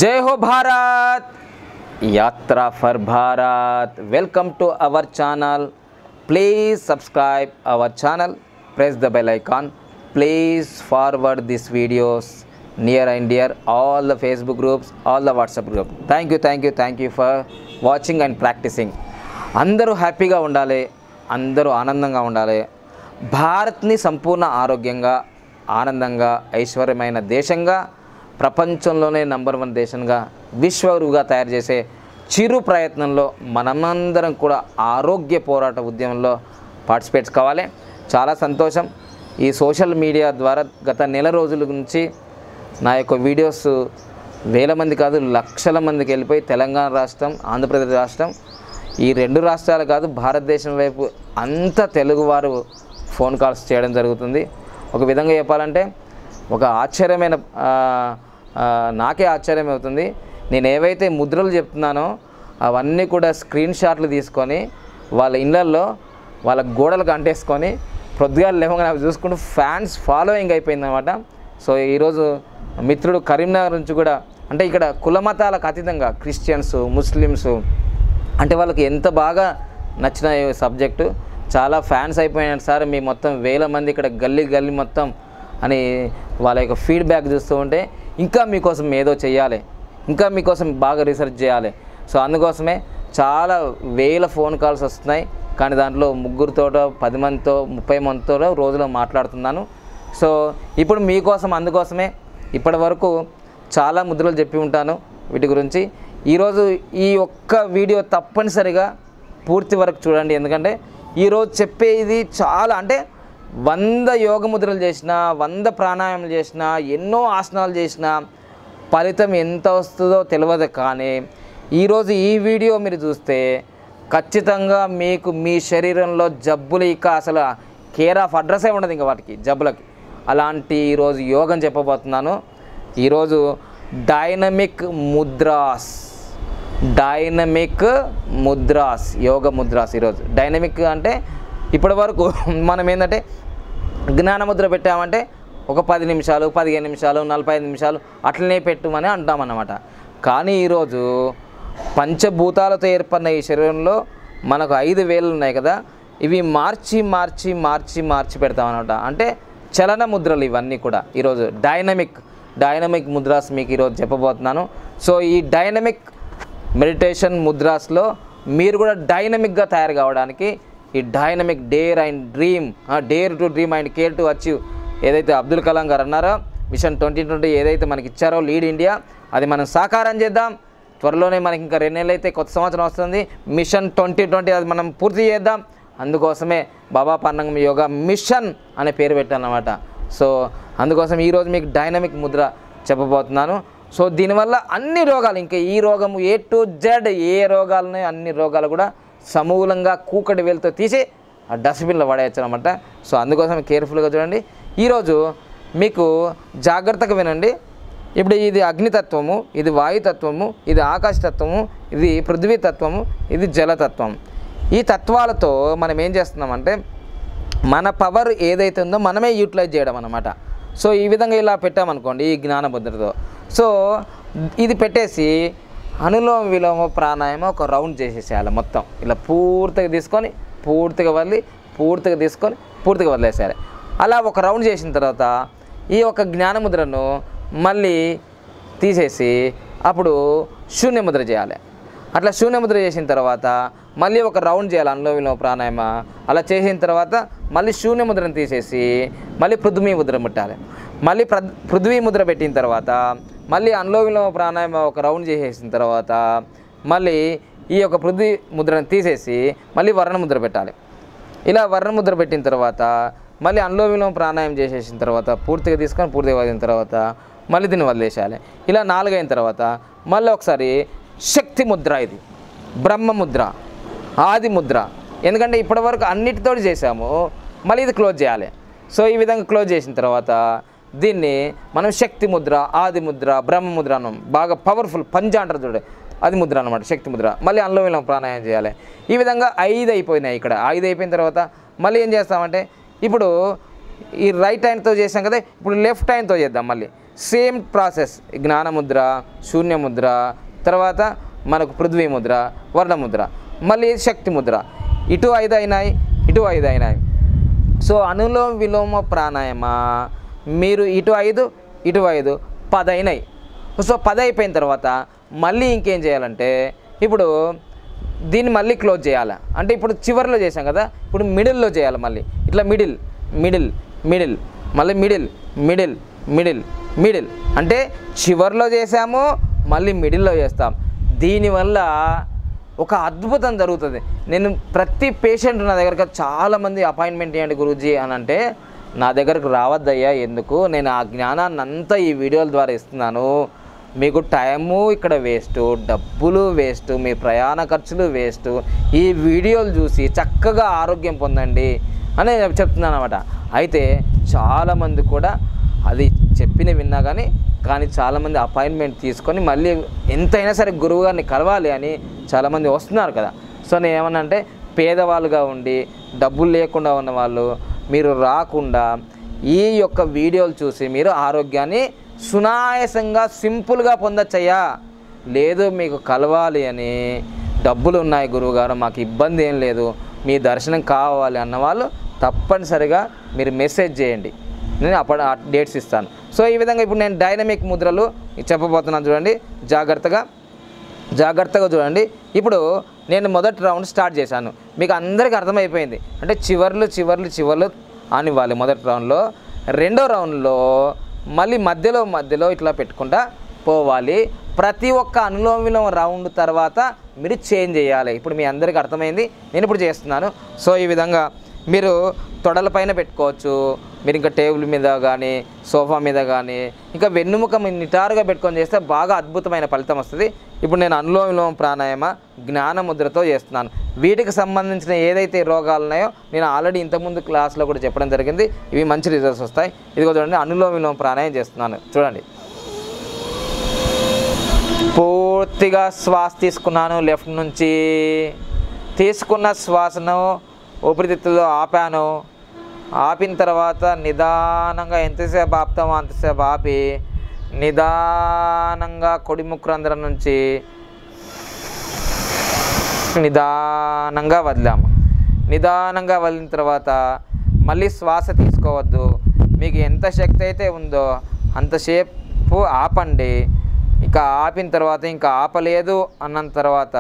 जय हो भारत, यात्रा for Bharat. Welcome to our channel. Please subscribe our channel, press the bell icon, please forward these videos near and dear all the Facebook groups, all the WhatsApp group. Thank you for watching and practicing. అందరూ హ్యాపీగా ఉండాలి, అందరూ ఆనందంగా ఉండాలి. భారత్ని సంపూర్ణ ఆరోగ్యంగా, ఆనందంగా, ఐశ్వర్యమైన దేశంగా, ప్రపంచంలోనే నంబర్ 1 దేశంగా, విశ్వగురువుగా తయారు చేసే చిరు ప్రయత్నంలో మనమందరం కూడా ఆరోగ్య పోరాట ఉద్యమంలో పార్టిసిపేట్స్ కావాలి. చాలా సంతోషం. ఈ సోషల్ మీడియా ద్వారా గత నెల రోజుల నుంచి నా యొక్క వీడియోస్ వేల మంది కాదు లక్షల మందికి వెళ్ళిపోయి తెలంగాణ రాష్ట్రం, ఆంధ్రప్రదేశ్ రాష్ట్రం, ఈ 2 రాష్ట్రాలు కాదు భారతదేశం వైపు అంత తెలుగువారు ఫోన్ కాల్స్ చేయడం జరుగుతుంది. ఒక విధంగా చెప్పాలంటే ఒక ఆశ్చర్యమైన నాకే ఆశ్చర్యం అవుతుంది. నేను ఏవైతే ముద్రలు చెప్తున్నానో అవన్నీ కూడా స్క్రీన్ షాట్లు తీసుకొని వాళ్ళ ఇళ్ళల్లో వాళ్ళ గోడలకు అంటేసుకొని పొద్దుగాలు లేవగానే అవి చూసుకుంటూ ఫ్యాన్స్ ఫాలోయింగ్ అయిపోయిందన్నమాట. సో ఈరోజు మిత్రుడు కరీంనగర్ నుంచి కూడా, అంటే ఇక్కడ కుల మతాలకు అతీతంగా క్రిస్టియన్స్, ముస్లిమ్స్, అంటే వాళ్ళకి ఎంత బాగా నచ్చిన సబ్జెక్టు, చాలా ఫ్యాన్స్ అయిపోయినారు సార్ మీ మొత్తం వేల మంది ఇక్కడ గల్లీ మొత్తం అని వాళ్ళ యొక్క ఫీడ్బ్యాక్ చూస్తూ ఉంటే ఇంకా మీకోసం ఏదో చేయాలి, ఇంకా మీకోసం బాగా రీసెర్చ్ చేయాలి. సో అందుకోసమే చాలా వేల ఫోన్ కాల్స్ వస్తున్నాయి. కానీ దాంట్లో 3 10 మందితో 30 మందితో రోజులో మాట్లాడుతున్నాను. సో ఇప్పుడు మీకోసం, అందుకోసమే ఇప్పటి వరకు చాలా ముద్రలు చెప్పి ఉంటాను వీటి గురించి. ఈరోజు ఈ ఒక్క వీడియో తప్పనిసరిగా పూర్తి వరకు చూడండి. ఎందుకంటే ఈరోజు చెప్పేది చాలా, అంటే 100 యోగ ముద్రలు చేసినా, 100 ప్రాణాయామాలు చేసినా, ఎన్నో ఆసనాలు చేసినా ఫలితం ఎంత వస్తుందో తెలియదు. కానీ ఈరోజు ఈ వీడియో మీరు చూస్తే ఖచ్చితంగా మీకు మీ శరీరంలో జబ్బులు ఇక అసలు కేర్ ఆఫ్ అడ్రస్సే ఉండదు ఇంకా వాటికి జబ్బులకి. అలాంటి ఈరోజు యోగం చెప్పబోతున్నాను. ఈరోజు డైనమిక్ ముద్రాస్, యోగ ముద్రాస్. ఈరోజు డైనమిక్ అంటే ఇప్పటి వరకు మనం ఏంటంటే జ్ఞానముద్ర పెట్టామంటే ఒక 10 నిమిషాలు, 15 నిమిషాలు, 45 నిమిషాలు అట్లనే పెట్టుమని అంటామన్నమాట. కానీ ఈరోజు పంచభూతాలతో ఏర్పడిన ఈ శరీరంలో మనకు 5 వేలు ఉన్నాయి కదా, ఇవి మార్చి పెడతామన్నమాట. అంటే చలన ముద్రలు ఇవన్నీ కూడా. ఈరోజు డైనమిక్ ముద్రాస్ మీకు ఈరోజు చెప్పబోతున్నాను. సో ఈ డైనమిక్ మెడిటేషన్ ముద్రాస్లో మీరు కూడా డైనమిక్గా తయారు కావడానికి ఈ dynamic dare to dream and care to achieve ఏదైతే అబ్దుల్ కలాం గారు అన్నారో, మిషన్ 2020 ఏదైతే మనకి ఇచ్చారో లీడ్ ఇండియా, అది మనం సాకారం చేద్దాం. త్వరలోనే మనకి ఇంకా 2 నెలలు అయితే కొత్త సంవత్సరం వస్తుంది. మిషన్ 2020 అది మనం పూర్తి చేద్దాం. అందుకోసమే బాబా పన్నంగం యోగా మిషన్ అనే పేరు పెట్టానమాట. సో అందుకోసం ఈరోజు మీకు డైనమిక్ ముద్ర చెప్పబోతున్నాను. సో దీనివల్ల అన్ని రోగాలు, ఇంకా ఈ రోగము A to Z ఏ రోగాలు ఉన్నాయో అన్ని రోగాలు కూడా సమూలంగా కూకటి వేలుతో తీసి ఆ డస్ట్బిన్లో పడేయచ్చు అనమాట. సో అందుకోసం కేర్ఫుల్గా చూడండి. ఈరోజు మీకు జాగ్రత్తగా వినండి. ఇప్పుడు ఇది అగ్నితత్వము, ఇది వాయుతత్వము, ఇది ఆకాశతత్వము, ఇది పృథ్వీతత్వము, ఇది జలతత్వం. ఈ తత్వాలతో మనం ఏం చేస్తున్నామంటే మన పవర్ ఏదైతే ఉందో మనమే యూటిలైజ్ చేయడం అనమాట. సో ఈ విధంగా ఇలా పెట్టామనుకోండి ఈ జ్ఞానముద్రతో. సో ఇది పెట్టేసి అనులోమ విలోమ ప్రాణాయామం ఒక రౌండ్ చేసేసేయాలి. మొత్తం ఇలా పూర్తిగా తీసుకొని పూర్తిగా వదిలేసేయాలి. అలా ఒక రౌండ్ చేసిన తర్వాత ఈ ఒక జ్ఞానముద్రను మళ్ళీ తీసేసి అప్పుడు శూన్యముద్ర చేయాలి. అట్లా శూన్యముద్ర చేసిన తర్వాత మళ్ళీ ఒక రౌండ్ చేయాలి అనులోమ విలోమ ప్రాణాయామ. అలా చేసిన తర్వాత మళ్ళీ శూన్యముద్రను తీసేసి మళ్ళీ పృథ్వీ ముద్ర పెట్టాలి. మళ్ళీ పృథ్వీ ముద్ర పెట్టిన తర్వాత మళ్ళీ అనులోమ విలోమ ప్రాణాయామ ఒక రౌండ్ చేసేసిన తర్వాత మళ్ళీ ఈ యొక్క పృథ్వీ ముద్రను తీసేసి మళ్ళీ వర్ణముద్ర పెట్టాలి. ఇలా వర్ణముద్ర పెట్టిన తర్వాత మళ్ళీ అనులోమ విలోమ ప్రాణాయామం చేసేసిన తర్వాత పూర్తిగా తీసుకొని పూర్తిగా వదిలిన తర్వాత మళ్ళీ దీన్ని వదిలేసేయాలి. ఇలా 4 అయిన తర్వాత మళ్ళీ ఒకసారి శక్తి ముద్ర, ఇది బ్రహ్మముద్ర, ఆది ముద్ర. ఎందుకంటే ఇప్పటివరకు అన్నిటితో చేసాము, మళ్ళీ ఇది క్లోజ్ చేయాలి. సో ఈ విధంగా క్లోజ్ చేసిన తర్వాత దీన్ని మనం శక్తి ముద్ర, ఆది ముద్ర, బ్రహ్మముద్ర అన్నాం. బాగా పవర్ఫుల్ పంజా అంటారు చూడండి, అది ముద్ర అనమాట, శక్తి ముద్ర. మళ్ళీ అనులోమ విలోమ ప్రాణాయామం చేయాలి. ఈ విధంగా 5 అయిపోయినాయి. ఇక్కడ 5 అయిపోయిన తర్వాత మళ్ళీ ఏం చేస్తామంటే ఇప్పుడు ఈ రైట్ హ్యాండ్తో చేసాం కదా, ఇప్పుడు లెఫ్ట్ హ్యాండ్తో చేద్దాం. మళ్ళీ సేమ్ ప్రాసెస్, జ్ఞానముద్ర, శూన్యముద్ర, తర్వాత మనకు పృథ్వీ ముద్ర, వర్ణముద్ర, మళ్ళీ శక్తి ముద్ర. ఇటు 5 అయినాయి, ఇటు 5 అయినాయి. సో అనులోమ విలోమ ప్రాణాయామ మీరు ఇటు 5 ఇటు 5 10 అయినాయి. సో 10 అయిపోయిన తర్వాత మళ్ళీ ఇంకేం చేయాలంటే ఇప్పుడు దీన్ని మళ్ళీ క్లోజ్ చేయాలి. అంటే ఇప్పుడు చివరిలో చేసాం కదా, ఇప్పుడు మిడిల్లో చేయాలి. మళ్ళీ ఇట్లా మిడిల్ మిడిల్ మిడిల్, మళ్ళీ మిడిల్ మిడిల్ మిడిల్ మిడిల్, అంటే చివరిలో చేసాము మళ్ళీ మిడిల్లో చేస్తాం. దీనివల్ల ఒక అద్భుతం జరుగుతుంది. నేను ప్రతి పేషెంట్ నా దగ్గరకు చాలామంది అపాయింట్మెంట్ ఇవ్వండి గురూజీ అని అంటే, నా దగ్గరకు రావద్దయ్యా, ఎందుకు, నేను ఆ జ్ఞానాన్ని అంతా ఈ వీడియోల ద్వారా ఇస్తున్నాను, మీకు టైము ఇక్కడ వేస్ట్, డబ్బులు వేస్ట్, మీ ప్రయాణ ఖర్చులు వేస్ట్, ఈ వీడియోలు చూసి చక్కగా ఆరోగ్యం పొందండి అని చెప్తున్నాను అనమాట. అయితే చాలామంది కూడా అది చెప్పిన విన్నా కానీ చాలామంది అపాయింట్మెంట్ తీసుకొని మళ్ళీ ఎంతైనా సరే గురువుగారిని కలవాలి అని చాలామంది వస్తున్నారు కదా. సో నేను ఏమన్నా అంటే, పేదవాళ్ళుగా ఉండి డబ్బులు లేకుండా ఉన్న వాళ్ళు మీరు రాకుండా ఈ యొక్క వీడియోలు చూసి మీరు ఆరోగ్యాన్ని సునాయాసంగా సింపుల్గా పొందచ్చయ్యా. లేదు మీకు కలవాలి అని, డబ్బులు ఉన్నాయి గురువుగారు, మాకు ఇబ్బంది ఏం లేదు, మీ దర్శనం కావాలి అన్నవాళ్ళు తప్పనిసరిగా మీరు మెసేజ్ చేయండి, నేను అప్పుడు ఆ డేట్స్ ఇస్తాను. సో ఈ విధంగా ఇప్పుడు నేను డైనమిక్ ముద్రలు చెప్పబోతున్నాను. చూడండి, జాగ్రత్తగా చూడండి. ఇప్పుడు నేను మొదటి రౌండ్ స్టార్ట్ చేశాను, మీకు అందరికీ అర్థమైపోయింది. అంటే చివర్లు అనివ్వాలి మొదటి రౌండ్లో. రెండో రౌండ్లో మళ్ళీ మధ్యలో ఇట్లా పెట్టుకుంటా పోవాలి. ప్రతి ఒక్క అనులోమ విలోమ రౌండ్ తర్వాత మీరు చేంజ్ చేయాలి. ఇప్పుడు మీ అందరికీ అర్థమైంది, నేను ఇప్పుడు చేస్తున్నాను. సో ఈ విధంగా మీరు తొడల పైన పెట్టుకోవచ్చు, మీరు ఇంకా టేబుల్ మీద కానీ సోఫా మీద కానీ ఇంకా వెన్నుముక నిటారుగా పెట్టుకొని చేస్తే బాగా అద్భుతమైన ఫలితం వస్తుంది. ఇప్పుడు నేను అనులోమ విలోమ ప్రాణాయామ జ్ఞానముద్రతో చేస్తున్నాను. వీటికి సంబంధించిన ఏదైతే రోగాలు ఉన్నాయో నేను ఆల్రెడీ ఇంతకుముందు క్లాస్లో కూడా చెప్పడం జరిగింది, ఇవి మంచి రిజల్ట్స్ వస్తాయి. ఇదిగో చూడండి, అనులోమ విలోమ ప్రాణాయామం చేస్తున్నాను. చూడండి, పూర్తిగా శ్వాస తీసుకున్నాను. లెఫ్ట్ నుంచి తీసుకున్న శ్వాసను ఊపిరితిత్తుల్లో ఆపాను. ఆపిన తర్వాత నిదానంగా ఎంతసేపు ఆపుతామో అంతసేపు ఆపి నిదానంగా కుడి ముక్కు రంధ్రం నుంచి నిదానంగా వదిలాము. నిదానంగా వదిలిన తర్వాత మళ్ళీ శ్వాస తీసుకోవద్దు. మీకు ఎంత శక్తి అయితే ఉందో అంతసేపు ఆపండి. ఇక ఆపిన తర్వాత ఇంకా ఆపలేదు అన్న తర్వాత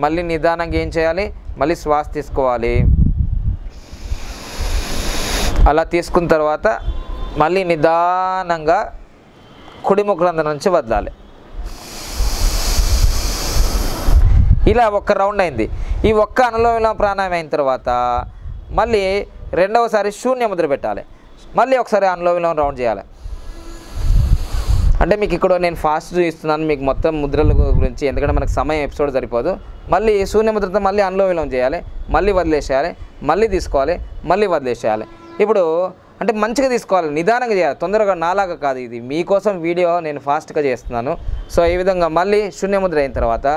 మళ్ళీ నిదానంగా ఏం చేయాలి, మళ్ళీ శ్వాస తీసుకోవాలి. అలా తీసుకున్న తర్వాత మళ్ళీ నిదానంగా కుడి ముక్కు రంధ్రం నుంచి వదలాలి. ఇలా ఒక్క రౌండ్ అయింది. ఈ ఒక్క అనులోమ విలోమ ప్రాణాయామం అయిన తర్వాత మళ్ళీ రెండవసారి శూన్య ముద్ర పెట్టాలి. మళ్ళీ ఒకసారి అనులోమ విలోమ రౌండ్ చేయాలి. అంటే మీకు ఇక్కడ నేను ఫాస్ట్ చూపిస్తున్నాను మీకు మొత్తం ముద్రల గురించి, ఎందుకంటే మనకు సమయం ఎపిసోడ్ సరిపోదు. మళ్ళీ శూన్య ముద్రతో మళ్ళీ అనులోమ విలోమ చేయాలి, మళ్ళీ వదిలేసేయాలి, మళ్ళీ తీసుకోవాలి, మళ్ళీ వదిలేసేయాలి. ఇప్పుడు అంటే మంచిగా తీసుకోవాలి, నిదానంగా చేయాలి, తొందరగా నాలాగా కాదు. ఇది మీకోసం వీడియో నేను ఫాస్ట్గా చేస్తున్నాను. సో ఈ విధంగా మళ్ళీ శూన్య ముద్ర అయిన తర్వాత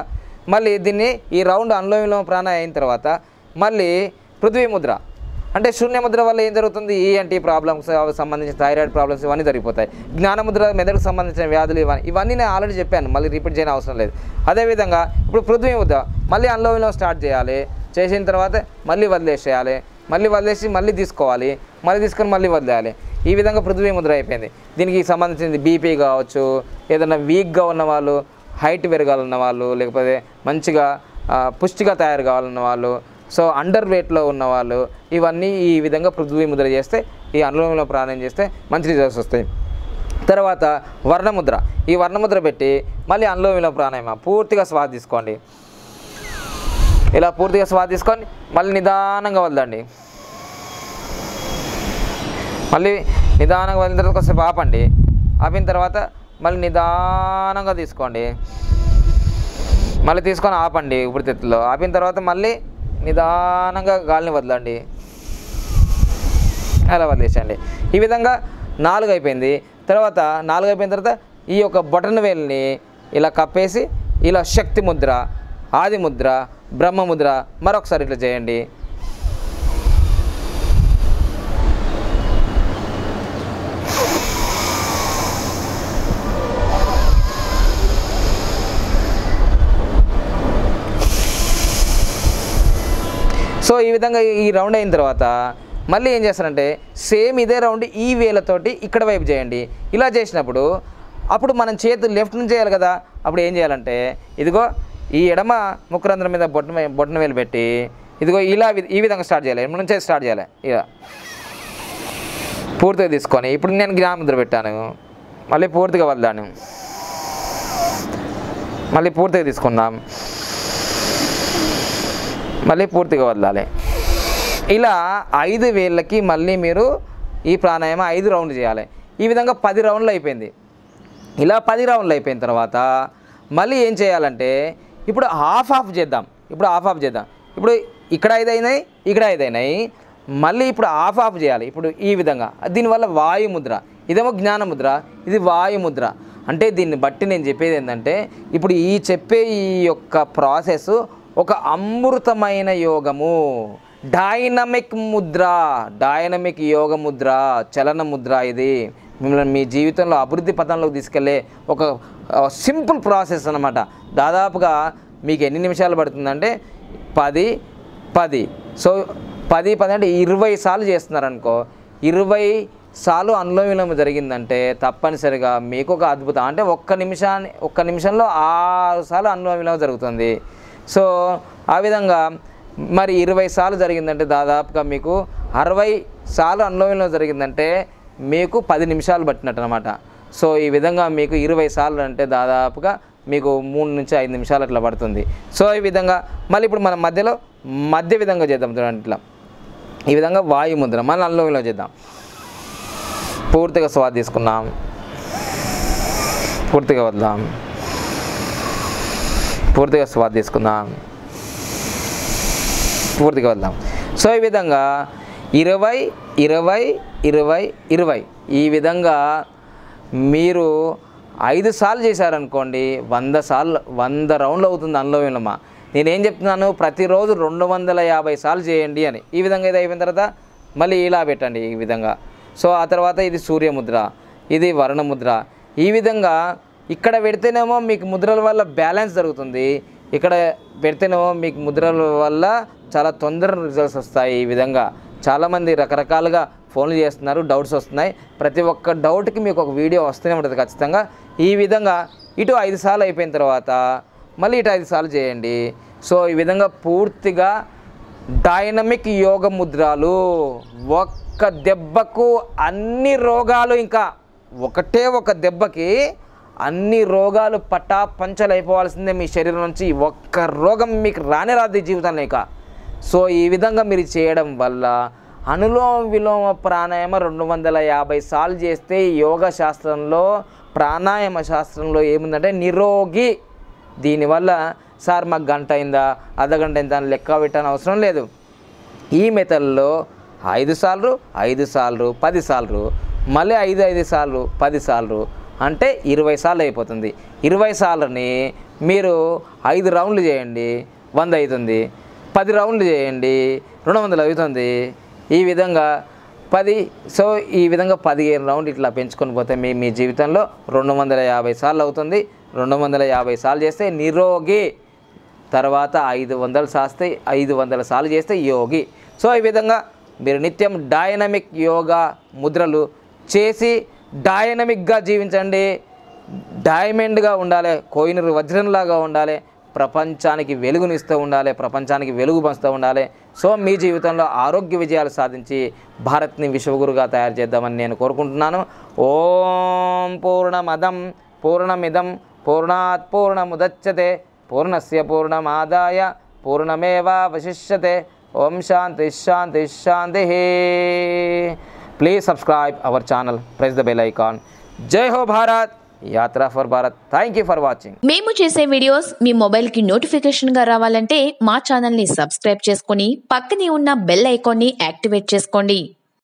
మళ్ళీ దీన్ని ఈ రౌండ్ అనులోమ విలోమ ప్రాణాయామం అయిన తర్వాత మళ్ళీ పృథ్వీ ముద్ర. అంటే శూన్య ముద్ర వల్ల ఏం జరుగుతుంది, ఈఎన్టీ ప్రాబ్లమ్స్ సంబంధించిన థైరాయిడ్ ప్రాబ్లమ్స్ ఇవన్నీ జరిగిపోతాయి. జ్ఞానముద్ర మెదడుకు సంబంధించిన వ్యాధులు ఇవన్నీ నేను ఆల్రెడీ చెప్పాను, మళ్ళీ రిపీట్ చేయని అవసరం లేదు. అదేవిధంగా ఇప్పుడు పృథ్వీ ముద్ర మళ్ళీ అనులోమ విలోమ స్టార్ట్ చేయాలి. చేసిన తర్వాత మళ్ళీ వదిలేసేయాలి, మళ్ళీ వదిలేసి మళ్ళీ తీసుకోవాలి, మళ్ళీ తీసుకొని మళ్ళీ వదిలేయాలి. ఈ విధంగా పృథ్వీ ముద్ర అయిపోయింది. దీనికి సంబంధించింది బీపీ కావచ్చు, ఏదైనా వీక్గా ఉన్న వాళ్ళు, హైట్ పెరగాలన్న వాళ్ళు, లేకపోతే మంచిగా పుష్టిగా తయారు కావాలన్న వాళ్ళు, సో అండర్ వెయిట్లో ఉన్నవాళ్ళు, ఇవన్నీ ఈ విధంగా పృథ్వీ ముద్ర చేస్తే, ఈ అనులోమ విలోమ ప్రాణాయామం చేస్తే మంచి రిజల్ట్స్ వస్తాయి. తర్వాత వర్ణముద్ర. ఈ వర్ణముద్ర పెట్టి మళ్ళీ అనులోమ విలోమ ప్రాణాయామం పూర్తిగా శ్వాస తీసుకోండి. ఇలా పూర్తిగా శ్వాస తీసుకొని మళ్ళీ నిదానంగా వదలండి. మళ్ళీ నిదానంగా వదిలిన తర్వాత కొంచెంసేపు ఆపండి. ఆపిన తర్వాత మళ్ళీ నిదానంగా తీసుకోండి, మళ్ళీ తీసుకొని ఆపండి ఊపిరితిత్తుల్లో. ఆపిన తర్వాత మళ్ళీ నిదానంగా గాలిని వదలండి, అలా వదిలేసండి. ఈ విధంగా 4 అయిపోయింది. తర్వాత 4 అయిపోయిన తర్వాత ఈ యొక్క బొటన వేలుని ఇలా కప్పేసి ఇలా శక్తి ముద్ర, ఆది ముద్ర, బ్రహ్మ ముద్ర మరొకసారి ఇట్లా చేయండి. ఈ విధంగా ఈ రౌండ్ అయిన తర్వాత మళ్ళీ ఏం చేస్తారంటే సేమ్ ఇదే రౌండ్ ఈ వేలతోటి ఇక్కడ వైపు చేయండి. ఇలా చేసినప్పుడు అప్పుడు మనం చేతులు లెఫ్ట్ నుంచి చేయాలి కదా, అప్పుడు ఏం చేయాలంటే ఇదిగో ఈ ఎడమ ముక్కురంధ్రం మీద బొట్టన వేలు పెట్టి ఇదిగో ఇలా ఈ విధంగా స్టార్ట్ చేయాలి. ఎడమ నుంచే స్టార్ట్ చేయాలి. ఇలా పూర్తిగా తీసుకొని ఇప్పుడు నేను జ్ఞానముద్ర పెట్టాను, మళ్ళీ పూర్తిగా వదలాను, మళ్ళీ పూర్తిగా తీసుకుందాం, మళ్ళీ పూర్తిగా వదలాలి. ఇలా 5 వేళ్ళకి మళ్ళీ మీరు ఈ ప్రాణాయామం 5 రౌండ్లు చేయాలి. ఈ విధంగా 10 రౌండ్లు అయిపోయింది. ఇలా 10 రౌండ్లు అయిపోయిన తర్వాత మళ్ళీ ఏం చేయాలంటే ఇప్పుడు హాఫ్ చేద్దాం. ఇప్పుడు ఇక్కడ 5 అయినాయి, ఇక్కడ 5 అయినాయి, మళ్ళీ ఇప్పుడు హాఫ్ చేయాలి. ఇప్పుడు ఈ విధంగా దీనివల్ల వాయుముద్ర, ఇదేమో జ్ఞానముద్ర, ఇది వాయుముద్ర. అంటే దీన్ని బట్టి నేను చెప్పేది ఏంటంటే ఇప్పుడు చెప్పే ఈ యొక్క ప్రాసెస్ ఒక అమృతమైన యోగము, డైనమిక్ ముద్ర, డైనమిక్ యోగ ముద్ర, చలన ముద్ర. ఇది మిమ్మల్ని మీ జీవితంలో అభివృద్ధి పథంలోకి తీసుకెళ్లే ఒక సింపుల్ ప్రాసెస్ అన్నమాట. దాదాపుగా మీకు ఎన్ని నిమిషాలు పడుతుందంటే 10 సో 10 అంటే 20 సార్లు చేస్తున్నారనుకో, 20 సార్లు అనులోమ విలోమ జరిగిందంటే తప్పనిసరిగా మీకు ఒక అద్భుతం. అంటే ఒక్క నిమిషంలో 6 సార్లు అనులోమ విలోమ జరుగుతుంది. సో ఆ విధంగా మరి 20 సార్లు జరిగిందంటే దాదాపుగా మీకు 60 సార్లు అనులోమ విలోమ జరిగిందంటే మీకు 10 నిమిషాలు పట్టినట్టు అనమాట. సో ఈ విధంగా మీకు 20 సార్లు అంటే దాదాపుగా మీకు 3 నుంచి 5 నిమిషాలు అట్లా పడుతుంది. సో ఈ విధంగా మళ్ళీ ఇప్పుడు మనం మధ్య విధంగా చేద్దాం. చూడండి, ఇట్లా ఈ విధంగా వాయుముద్ర మళ్ళీ అనులోమ విలోమ చేద్దాం. పూర్తిగా శ్వాస తీసుకున్నాం, పూర్తిగా వద్దాం, పూర్తిగా శ్వాస తీసుకుందాం, పూర్తిగా వద్దాం. సో ఈ విధంగా 20 20 20 20 ఈ విధంగా మీరు 5 సార్లు చేశారనుకోండి 100 రౌండ్లు అవుతుంది అనులోమ విలోమ. నేనేం చెప్తున్నాను, ప్రతిరోజు 250 సార్లు చేయండి అని. ఈ విధంగా ఇది అయిపోయిన తర్వాత మళ్ళీ ఇలా పెట్టండి ఈ విధంగా. సో ఆ తర్వాత ఇది సూర్యముద్ర, ఇది వర్ణముద్ర. ఈ విధంగా ఇక్కడ పెడితేనేమో మీకు ముద్రల వల్ల బ్యాలెన్స్ జరుగుతుంది, ఇక్కడ పెడితేనేమో మీకు ముద్రల వల్ల చాలా తొందరగా రిజల్ట్స్ వస్తాయి. ఈ విధంగా చాలామంది రకరకాలుగా ఫోన్లు చేస్తున్నారు, డౌట్స్ వస్తున్నాయి. ప్రతి ఒక్క డౌట్కి మీకు ఒక వీడియో వస్తూనే ఉంటుంది ఖచ్చితంగా. ఈ విధంగా ఇటు 5 సార్లు అయిపోయిన తర్వాత మళ్ళీ ఇటు 5 సార్లు చేయండి. సో ఈ విధంగా పూర్తిగా డైనమిక్ యోగ ముద్రలు. ఒక్క దెబ్బకు అన్ని రోగాలు, ఇంకా ఒకటే ఒక దెబ్బకి అన్ని రోగాలు పటాపంచలు అయిపోవాల్సిందే మీ శరీరం నుంచి. ఒక్క రోగం మీకు రాదు జీవితంలో ఇక. సో ఈ విధంగా మీరు చేయడం వల్ల అనులోమ విలోమ ప్రాణాయామ 250 సార్లు చేస్తే యోగ శాస్త్రంలో ప్రాణాయామ శాస్త్రంలో ఏముందంటే నిరోగి. దీనివల్ల సార్ మాకు గంట అయిందా, అర్ధగంట అయిందా అని లెక్క పెట్టని అవసరం లేదు. ఈ మెథడ్లో 5 సార్లు 5 సార్లు 10 సార్లు మళ్ళీ 5 సార్లు 10 సార్లు అంటే 20 సార్లు అయిపోతుంది. 20 సార్లని మీరు 5 రౌండ్లు చేయండి, 100 అవుతుంది. 10 రౌండ్లు చేయండి, 200 అవుతుంది. ఈ విధంగా 10 సో ఈ విధంగా 15 రౌండ్లు ఇట్లా పెంచుకొని పోతే మీ జీవితంలో 250 సార్లు అవుతుంది. 250 సార్లు చేస్తే నిరోగి, తర్వాత 500 సార్లు చేస్తే యోగి. సో ఈ విధంగా మీరు నిత్యం డైనమిక్ యోగా ముద్రలు చేసి డైనమిక్గా జీవించండి. డైమండ్గా ఉండాలి, కోహినూర్ వజ్రంలాగా ఉండాలి, ప్రపంచానికి వెలుగునిస్తూ ఉండాలి, ప్రపంచానికి వెలుగు పంచుతూ ఉండాలి. సో మీ జీవితంలో ఆరోగ్య విజయాలు సాధించి భారత్ని విశ్వగురుగా తయారు చేద్దామని నేను కోరుకుంటున్నాను. ఓం పూర్ణమదం పూర్ణమిదం పూర్ణాత్ పూర్ణముదచ్యతే పూర్ణస్య పూర్ణమాదాయ పూర్ణమేవావశిష్యతే. ఓం శాంతి శాంతి శాంతి. Please subscribe our channel, press the bell icon. జై హో Bharat, Yatra for Bharat. Thank you for watching. మేము చేసే వీడియోస్ మీ మొబైల్కి నోటిఫికేషన్గా రావాలంటే మా ఛానల్ని సబ్స్క్రైబ్ చేసుకొని పక్కనే ఉన్న బెల్ ఐకాన్ని యాక్టివేట్ చేసుకోండి.